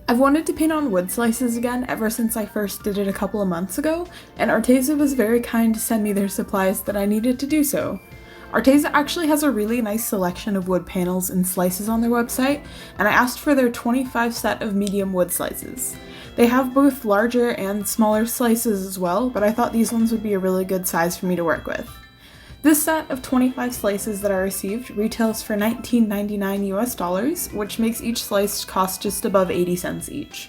I've wanted to paint on wood slices again ever since I first did it a couple of months ago, and Arteza was very kind to send me their supplies that I needed to do so. Arteza actually has a really nice selection of wood panels and slices on their website, and I asked for their 25 set of medium wood slices. They have both larger and smaller slices as well, but I thought these ones would be a really good size for me to work with. This set of 25 slices that I received retails for $19.99 US, which makes each slice cost just above 80 cents each.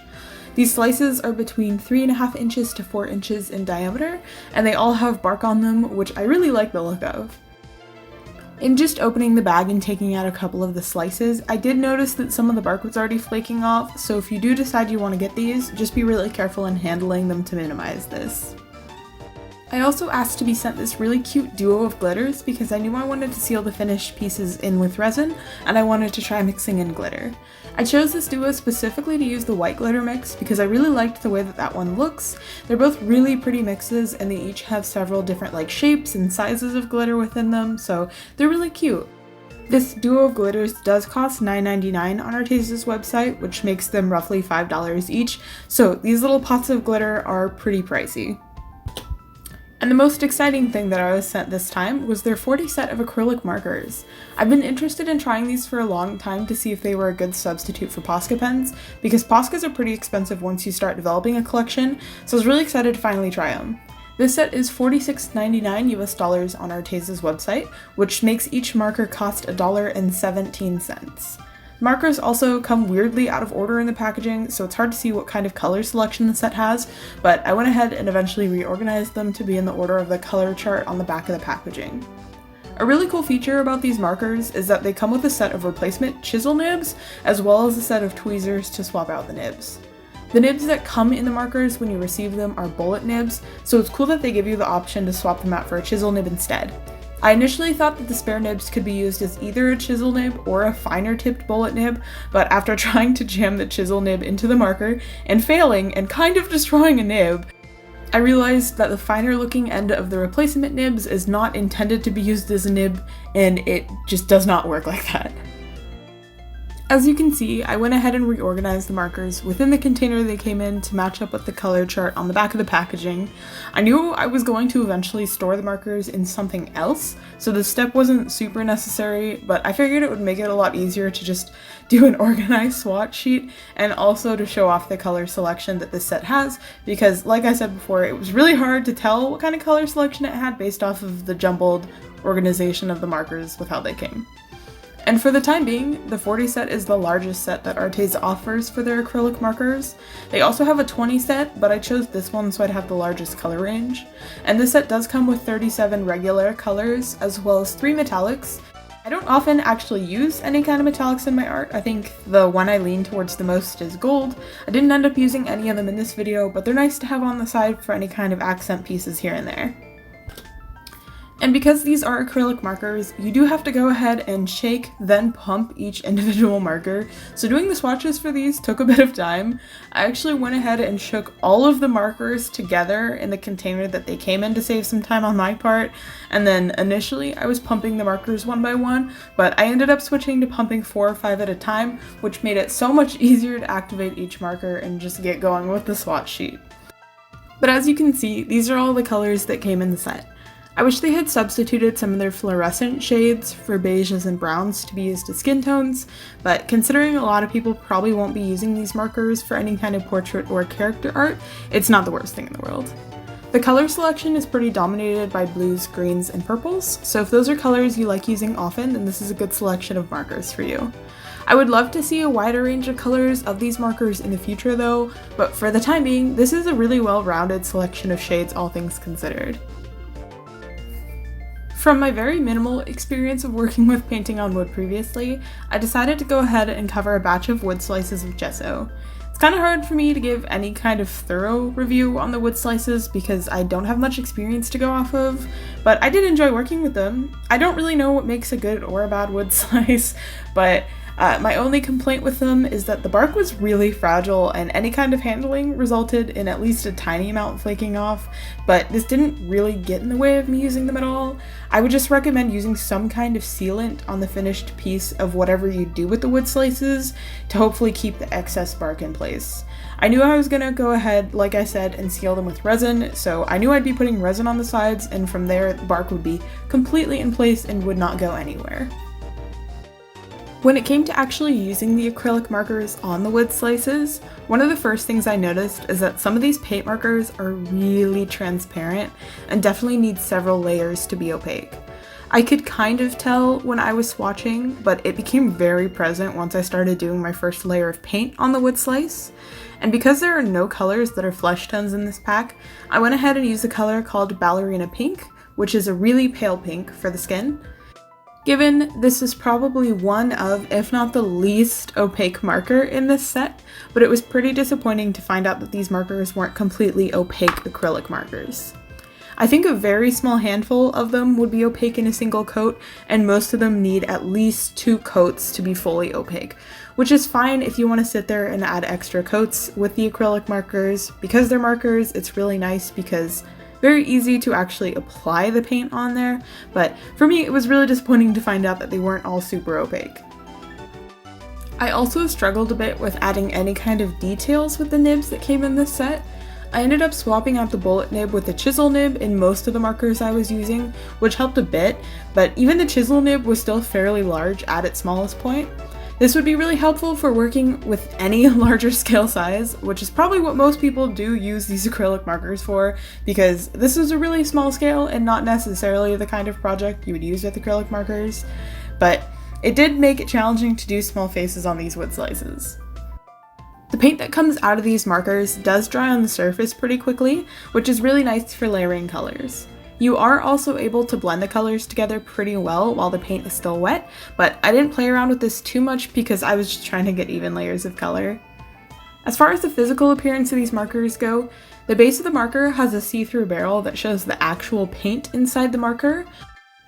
These slices are between 3.5 inches to 4 inches in diameter, and they all have bark on them, which I really like the look of. In just opening the bag and taking out a couple of the slices, I did notice that some of the bark was already flaking off, so if you do decide you want to get these, just be really careful in handling them to minimize this. I also asked to be sent this really cute duo of glitters because I knew I wanted to seal the finished pieces in with resin, and I wanted to try mixing in glitter. I chose this duo specifically to use the white glitter mix because I really liked the way that one looks. They're both really pretty mixes, and they each have several different shapes and sizes of glitter within them, so they're really cute. This duo of glitters does cost $9.99 on Arteza's website, which makes them roughly $5 each, so these little pots of glitter are pretty pricey. And the most exciting thing that I was sent this time was their 40 set of acrylic markers. I've been interested in trying these for a long time to see if they were a good substitute for Posca pens, because Poscas are pretty expensive once you start developing a collection, so I was really excited to finally try them. This set is $46.99 US on Arteza's website, which makes each marker cost $1.17. Markers also come weirdly out of order in the packaging, so it's hard to see what kind of color selection the set has, but I went ahead and eventually reorganized them to be in the order of the color chart on the back of the packaging. A really cool feature about these markers is that they come with a set of replacement chisel nibs, as well as a set of tweezers to swap out the nibs. The nibs that come in the markers when you receive them are bullet nibs, so it's cool that they give you the option to swap them out for a chisel nib instead. I initially thought that the spare nibs could be used as either a chisel nib or a finer tipped bullet nib, but after trying to jam the chisel nib into the marker and failing and kind of destroying a nib, I realized that the finer looking end of the replacement nibs is not intended to be used as a nib, and it just does not work like that. As you can see, I went ahead and reorganized the markers within the container they came in to match up with the color chart on the back of the packaging. I knew I was going to eventually store the markers in something else, so this step wasn't super necessary, but I figured it would make it a lot easier to just do an organized swatch sheet and also to show off the color selection that this set has, because like I said before, it was really hard to tell what kind of color selection it had based off of the jumbled organization of the markers with how they came. And for the time being, the 40 set is the largest set that Arteza offers for their acrylic markers. They also have a 20 set, but I chose this one so I'd have the largest color range. And this set does come with 37 regular colors, as well as 3 metallics. I don't often actually use any kind of metallics in my art. I think the one I lean towards the most is gold. I didn't end up using any of them in this video, but they're nice to have on the side for any kind of accent pieces here and there. And because these are acrylic markers, you do have to go ahead and shake, then pump each individual marker. So doing the swatches for these took a bit of time. I actually went ahead and shook all of the markers together in the container that they came in to save some time on my part. And then initially I was pumping the markers one by one, but I ended up switching to pumping 4 or 5 at a time, which made it so much easier to activate each marker and just get going with the swatch sheet. But as you can see, these are all the colors that came in the set. I wish they had substituted some of their fluorescent shades for beiges and browns to be used as skin tones, but considering a lot of people probably won't be using these markers for any kind of portrait or character art, it's not the worst thing in the world. The color selection is pretty dominated by blues, greens, and purples, so if those are colors you like using often, then this is a good selection of markers for you. I would love to see a wider range of colors of these markers in the future though, but for the time being, this is a really well-rounded selection of shades all things considered. From my very minimal experience of working with painting on wood previously, I decided to go ahead and cover a batch of wood slices with gesso. It's kind of hard for me to give any kind of thorough review on the wood slices because I don't have much experience to go off of, but I did enjoy working with them. I don't really know what makes a good or a bad wood slice, but My only complaint with them is that the bark was really fragile and any kind of handling resulted in at least a tiny amount flaking off, but this didn't really get in the way of me using them at all. I would just recommend using some kind of sealant on the finished piece of whatever you do with the wood slices to hopefully keep the excess bark in place. I knew I was gonna go ahead, like I said, and seal them with resin, so I knew I'd be putting resin on the sides, and from there the bark would be completely in place and would not go anywhere. When it came to actually using the acrylic markers on the wood slices, one of the first things I noticed is that some of these paint markers are really transparent and definitely need several layers to be opaque. I could kind of tell when I was swatching, but it became very present once I started doing my first layer of paint on the wood slice. And because there are no colors that are flesh tones in this pack, I went ahead and used a color called Ballerina Pink, which is a really pale pink for the skin. Given this is probably one of, if not the least opaque marker in this set, but it was pretty disappointing to find out that these markers weren't completely opaque acrylic markers. I think a very small handful of them would be opaque in a single coat, and most of them need at least 2 coats to be fully opaque, which is fine if you want to sit there and add extra coats with the acrylic markers. Because they're markers, it's really nice because very easy to actually apply the paint on there, but for me it was really disappointing to find out that they weren't all super opaque. I also struggled a bit with adding any kind of details with the nibs that came in this set. I ended up swapping out the bullet nib with the chisel nib in most of the markers I was using, which helped a bit, but even the chisel nib was still fairly large at its smallest point. This would be really helpful for working with any larger scale size, which is probably what most people do use these acrylic markers for, because this is a really small scale and not necessarily the kind of project you would use with acrylic markers, but it did make it challenging to do small faces on these wood slices. The paint that comes out of these markers does dry on the surface pretty quickly, which is really nice for layering colors. You are also able to blend the colors together pretty well while the paint is still wet, but I didn't play around with this too much because I was just trying to get even layers of color. As far as the physical appearance of these markers go, the base of the marker has a see-through barrel that shows the actual paint inside the marker,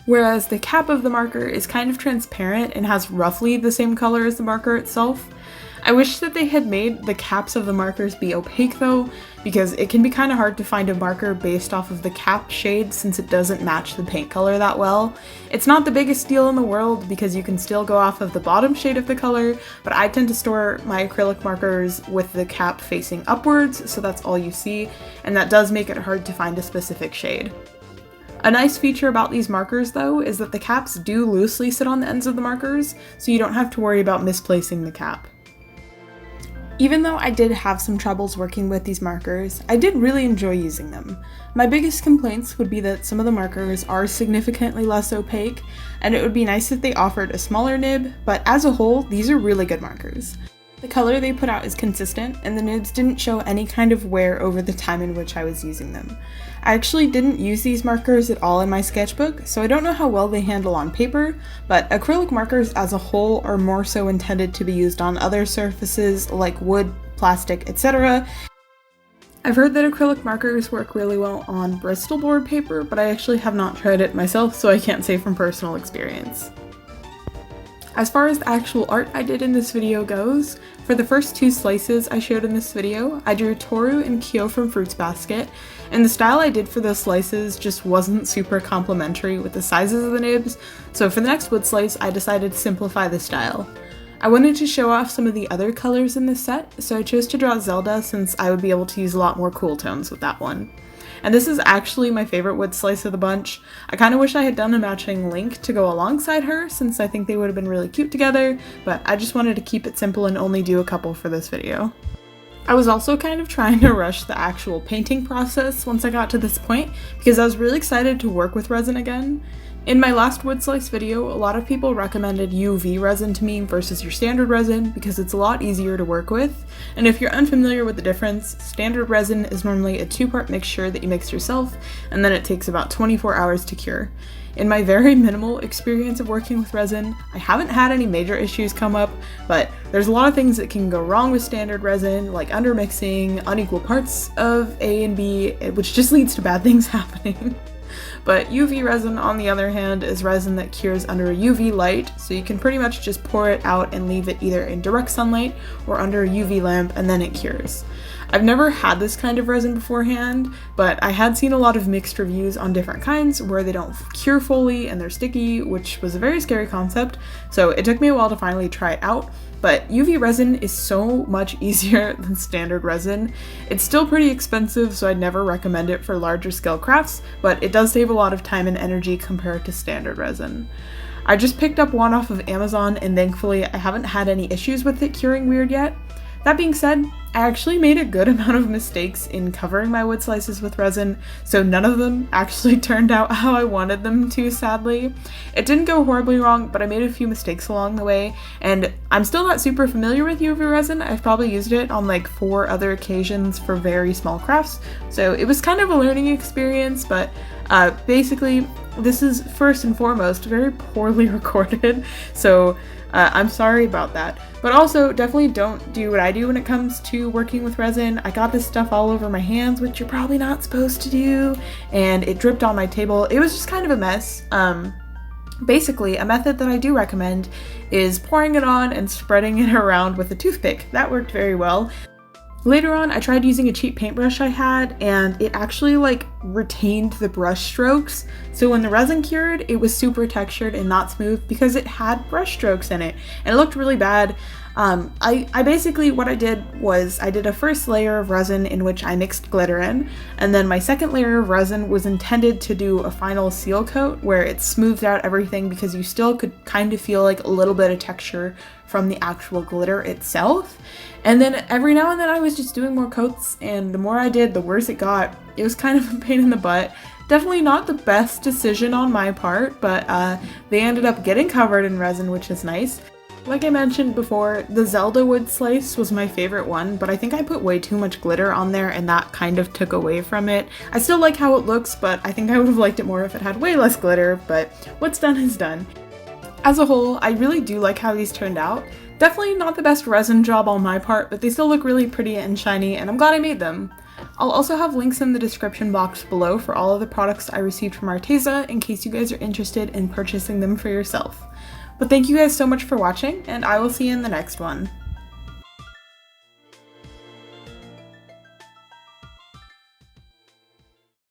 whereas the cap of the marker is kind of transparent and has roughly the same color as the marker itself. I wish that they had made the caps of the markers be opaque though, because it can be kind of hard to find a marker based off of the cap shade since it doesn't match the paint color that well. It's not the biggest deal in the world because you can still go off of the bottom shade of the color, but I tend to store my acrylic markers with the cap facing upwards, so that's all you see, and that does make it hard to find a specific shade. A nice feature about these markers though is that the caps do loosely sit on the ends of the markers, so you don't have to worry about misplacing the cap. Even though I did have some troubles working with these markers, I did really enjoy using them. My biggest complaints would be that some of the markers are significantly less opaque, and it would be nice if they offered a smaller nib, but as a whole, these are really good markers. The color they put out is consistent, and the nibs didn't show any kind of wear over the time in which I was using them. I actually didn't use these markers at all in my sketchbook, so I don't know how well they handle on paper, but acrylic markers as a whole are more so intended to be used on other surfaces like wood, plastic, etc. I've heard that acrylic markers work really well on Bristol board paper, but I actually have not tried it myself, so I can't say from personal experience. As far as the actual art I did in this video goes, for the first 2 slices I showed in this video, I drew Toru and Kyo from Fruits Basket, and the style I did for those slices just wasn't super complementary with the sizes of the nibs, so for the next wood slice I decided to simplify the style. I wanted to show off some of the other colors in this set, so I chose to draw Zelda since I would be able to use a lot more cool tones with that one. And this is actually my favorite wood slice of the bunch. I kind of wish I had done a matching Link to go alongside her since I think they would have been really cute together, but I just wanted to keep it simple and only do a couple for this video. I was also kind of trying to rush the actual painting process once I got to this point because I was really excited to work with resin again. In my last wood slice video, a lot of people recommended UV resin to me versus your standard resin because it's a lot easier to work with, and if you're unfamiliar with the difference, standard resin is normally a 2-part mixture that you mix yourself, and then it takes about 24 hours to cure. In my very minimal experience of working with resin, I haven't had any major issues come up, but there's a lot of things that can go wrong with standard resin, like undermixing, unequal parts of A and B, which just leads to bad things happening. But UV resin, on the other hand, is resin that cures under UV light, so you can pretty much just pour it out and leave it either in direct sunlight or under a UV lamp, and then it cures. I've never had this kind of resin beforehand, but I had seen a lot of mixed reviews on different kinds where they don't cure fully and they're sticky, which was a very scary concept, so it took me a while to finally try it out. But UV resin is so much easier than standard resin. It's still pretty expensive, so I'd never recommend it for larger scale crafts, but it does save a lot of time and energy compared to standard resin. I just picked up one off of Amazon, and thankfully I haven't had any issues with it curing weird yet. That being said, I actually made a good amount of mistakes in covering my wood slices with resin, so none of them actually turned out how I wanted them to, sadly. It didn't go horribly wrong, but I made a few mistakes along the way, and I'm still not super familiar with UV resin. I've probably used it on like 4 other occasions for very small crafts, so it was kind of a learning experience, but basically, this is first and foremost very poorly recorded, so I'm sorry about that. But also, definitely don't do what I do when it comes to working with resin. I got this stuff all over my hands, which you're probably not supposed to do, and it dripped on my table. It was just kind of a mess. Basically, a method that I do recommend is pouring it on and spreading it around with a toothpick. That worked very well. Later on, I tried using a cheap paintbrush I had, and it actually retained the brush strokes. So when the resin cured, it was super textured and not smooth because it had brush strokes in it, and it looked really bad. I basically, what I did was I did a first layer of resin in which I mixed glitter in, and then my second layer of resin was intended to do a final seal coat where it smoothed out everything because you still could kind of feel like a little bit of texture from the actual glitter itself. And then every now and then I was just doing more coats, and the more I did, the worse it got. It was kind of a pain in the butt. Definitely not the best decision on my part, but they ended up getting covered in resin, which is nice. Like I mentioned before, the Zelda wood slice was my favorite one, but I think I put way too much glitter on there and that kind of took away from it. I still like how it looks, but I think I would have liked it more if it had way less glitter, but what's done is done. As a whole, I really do like how these turned out. Definitely not the best resin job on my part, but they still look really pretty and shiny, and I'm glad I made them. I'll also have links in the description box below for all of the products I received from Arteza in case you guys are interested in purchasing them for yourself. But thank you guys so much for watching, and I will see you in the next one.